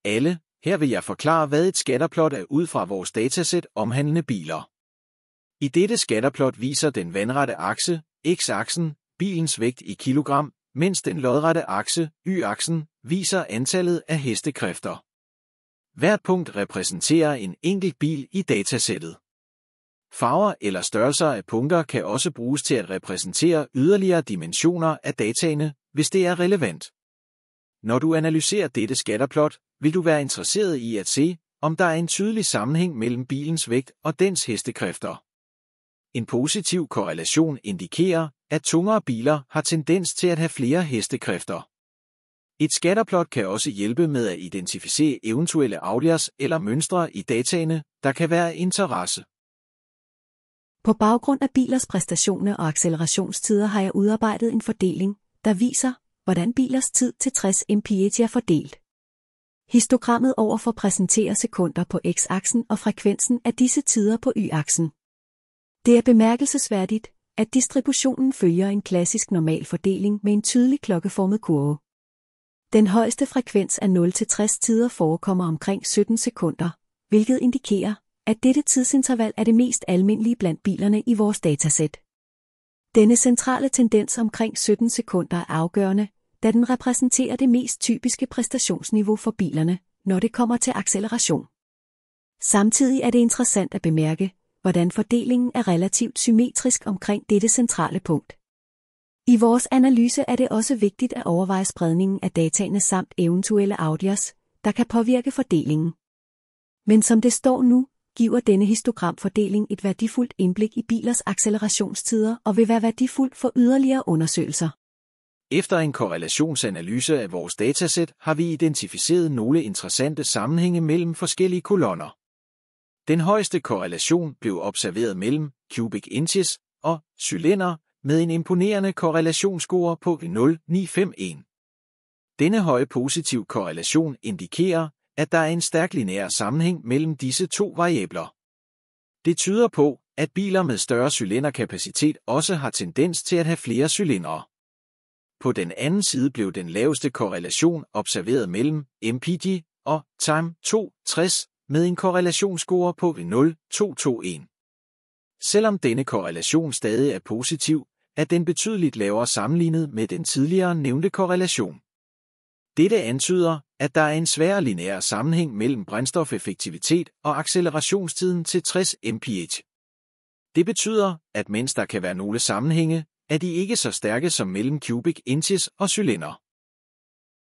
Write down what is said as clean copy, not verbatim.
alle. Her vil jeg forklare, hvad et scatterplot er ud fra vores datasæt omhandlende biler. I dette scatterplot viser den vandrette akse, x-aksen, bilens vægt i kilogram, mens den lodrette akse, y-aksen, viser antallet af hestekræfter. Hvert punkt repræsenterer en enkelt bil i datasættet. Farver eller størrelser af punkter kan også bruges til at repræsentere yderligere dimensioner af dataene, hvis det er relevant. Når du analyserer dette scatterplot, vil du være interesseret i at se, om der er en tydelig sammenhæng mellem bilens vægt og dens hestekræfter. En positiv korrelation indikerer, at tungere biler har tendens til at have flere hestekræfter. Et scatterplot kan også hjælpe med at identificere eventuelle outliers eller mønstre i dataene, der kan være af interesse. På baggrund af bilers præstationer og accelerationstider har jeg udarbejdet en fordeling, der viser, hvordan bilers tid til 60 mph er fordelt. Histogrammet overfor præsenterer sekunder på x-aksen og frekvensen af disse tider på y-aksen. Det er bemærkelsesværdigt, at distributionen følger en klassisk normal fordeling med en tydelig klokkeformet kurve. Den højeste frekvens af 0-60 tider forekommer omkring 17 sekunder, hvilket indikerer, at dette tidsinterval er det mest almindelige blandt bilerne i vores datasæt. Denne centrale tendens omkring 17 sekunder er afgørende, da den repræsenterer det mest typiske præstationsniveau for bilerne, når det kommer til acceleration. Samtidig er det interessant at bemærke, hvordan fordelingen er relativt symmetrisk omkring dette centrale punkt. I vores analyse er det også vigtigt at overveje spredningen af dataene samt eventuelle outliers, der kan påvirke fordelingen. Men som det står nu, giver denne histogramfordeling et værdifuldt indblik i bilers accelerationstider og vil være værdifuld for yderligere undersøgelser. Efter en korrelationsanalyse af vores datasæt har vi identificeret nogle interessante sammenhænge mellem forskellige kolonner. Den højeste korrelation blev observeret mellem cubic inches og cylinder med en imponerende korrelationsscore på 0,951. Denne høje positiv korrelation indikerer, at der er en stærk lineær sammenhæng mellem disse to variabler. Det tyder på, at biler med større cylinderkapacitet også har tendens til at have flere cylindre. På den anden side blev den laveste korrelation observeret mellem mpg og time 260 med en korrelationsscore på 0,221. Selvom denne korrelation stadig er positiv, er den betydeligt lavere sammenlignet med den tidligere nævnte korrelation. Dette antyder, at der er en sværere lineær sammenhæng mellem brændstofeffektivitet og accelerationstiden til 60 mph. Det betyder, at mens der kan være nogle sammenhænge, er de ikke så stærke som mellem cubic inches og cylinder.